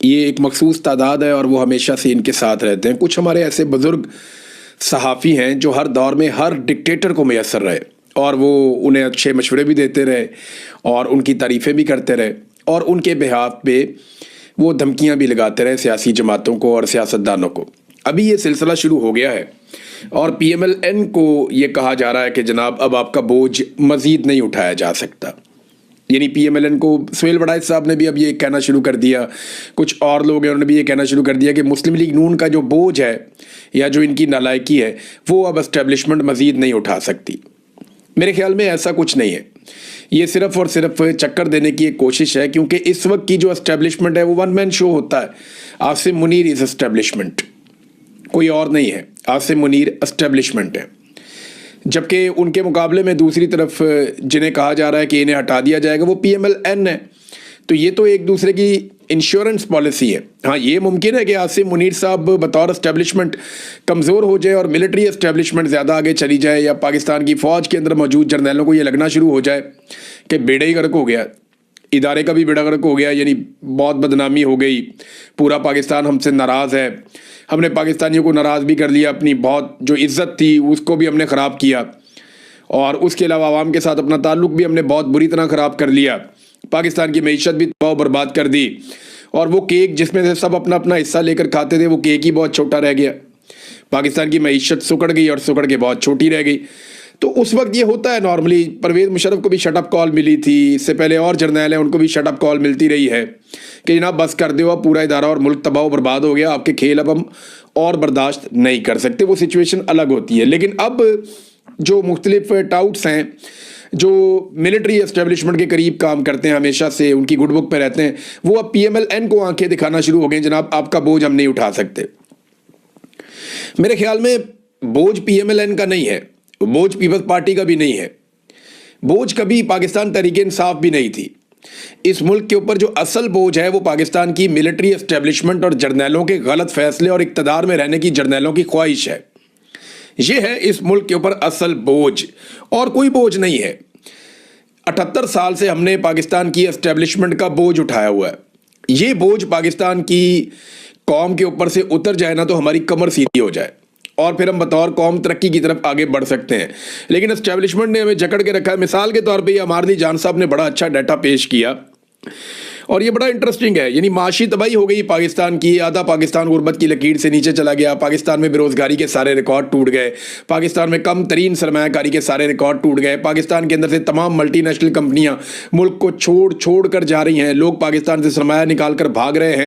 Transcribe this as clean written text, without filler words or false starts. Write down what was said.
ये एक मखसूस तादाद है और वो हमेशा से इनके साथ रहते हैं। कुछ हमारे ऐसे बुज़ुर्ग सहाफ़ी हैं जो हर दौर में हर डिक्टेटर को मैसर रहे और वो उन्हें अच्छे मशवरे भी देते रहे और उनकी तारीफ़ें भी करते रहे और उनके बिहाफ पे वो धमकियां भी लगाते रहे सियासी जमातों को और सियासतदानों को। अभी ये सिलसिला शुरू हो गया है और PMLN को ये कहा जा रहा है कि जनाब अब आपका बोझ मज़ीद नहीं उठाया जा सकता। यानी PMLN को सुहेल वड़ाइच साहब ने भी अब ये कहना शुरू कर दिया, कुछ और लोग हैं उन्होंने भी ये कहना शुरू कर दिया कि मुस्लिम लीग नून का जो बोझ है या जो इनकी नालायकी है वो अब एस्टेब्लिशमेंट मज़ीद नहीं उठा सकती। मेरे ख्याल में ऐसा कुछ नहीं है, ये सिर्फ और सिर्फ चक्कर देने की एक कोशिश है, क्योंकि इस वक्त की जो एस्टेब्लिशमेंट है वो वन मैन शो होता है। आसिम मुनीर इज़ एस्टेब्लिशमेंट, कोई और नहीं है। आसिम मुनीर एस्टेब्लिशमेंट है, जबकि उनके मुकाबले में दूसरी तरफ जिन्हें कहा जा रहा है कि इन्हें हटा दिया जाएगा वो PMLN है। तो ये तो एक दूसरे की इंश्योरेंस पॉलिसी है। हाँ, ये मुमकिन है कि आसिम मुनीर साहब बतौर एस्टेब्लिशमेंट कमज़ोर हो जाए और मिलिट्री एस्टेब्लिशमेंट ज़्यादा आगे चली जाए, या पाकिस्तान की फ़ौज के अंदर मौजूद जर्नैलों को ये लगना शुरू हो जाए कि बेड़ा ही गर्क हो गया, इदारे का भी बेड़ा गर्क हो गया, यानी बहुत बदनामी हो गई, पूरा पाकिस्तान हमसे नाराज़ है, हमने पाकिस्तानियों को नाराज़ भी कर लिया, अपनी बहुत जो इज़्ज़त थी उसको भी हमने ख़राब किया और उसके अलावा आवाम के साथ अपना ताल्लुक़ भी हमने बहुत बुरी तरह ख़राब कर लिया, पाकिस्तान की मईशत भी तबाह बर्बाद कर दी और वो केक जिसमें से सब अपना अपना हिस्सा लेकर खाते थे वो केक ही बहुत छोटा रह गया। पाकिस्तान की मईशत सुकड़ गई और सुकड़ के बहुत छोटी रह गई। तो उस वक्त ये होता है नॉर्मली। परवेज़ मुशर्रफ को भी शटअप कॉल मिली थी, इससे पहले और जर्नैल हैं उनको भी शटअप कॉल मिलती रही है कि जनाब बस कर दो, अब पूरा इदारा और मुल्क तबाह बर्बाद हो गया, आपके खेल अब हम और बर्दाश्त नहीं कर सकते। वो सिचुएशन अलग होती है। लेकिन अब जो मुख्तलिफ टाउट्स हैं जो मिलिट्री एस्टेब्लिशमेंट के करीब काम करते हैं, हमेशा से उनकी गुड बुक पे रहते हैं, वो अब PMLN को आंखें दिखाना शुरू हो गए, जनाब आपका बोझ हम नहीं उठा सकते। मेरे ख्याल में बोझ PMLN का नहीं है, बोझ पीपल्स पार्टी का भी नहीं है, बोझ कभी पाकिस्तान तहरीक इंसाफ भी नहीं थी। इस मुल्क के ऊपर जो असल बोझ है वो पाकिस्तान की मिलिट्री एस्टेब्लिशमेंट और जर्नैलों के गलत फैसले और इक़्तिदार में रहने की जर्नैलों की ख्वाहिश है। ये है इस मुल्क के ऊपर असल बोझ, और कोई बोझ नहीं है। 78 साल से हमने पाकिस्तान की एस्टेब्लिशमेंट का बोझ उठाया हुआ है। ये बोझ पाकिस्तान की कौम के ऊपर से उतर जाए ना तो हमारी कमर सीधी हो जाए और फिर हम बतौर कौम तरक्की की तरफ आगे बढ़ सकते हैं। लेकिन एस्टेब्लिशमेंट ने हमें जकड़ के रखा है। मिसाल के तौर पे ये अमारदी जान साहब ने बड़ा अच्छा डाटा पेश किया और ये बड़ा इंटरेस्टिंग है। यानी माशी तबाही हो गई पाकिस्तान की, आधा पाकिस्तान गुर्बत की लकीर से नीचे चला गया, पाकिस्तान में बेरोजगारी के सारे रिकॉर्ड टूट गए, पाकिस्तान में कम तरीन सरमायाकारी के सारे रिकॉर्ड टूट गए, पाकिस्तान के अंदर से तमाम मल्टीनेशनल कंपनियां मुल्क को छोड़ कर जा रही हैं, लोग पाकिस्तान से सरमाया निकाल कर भाग रहे हैं।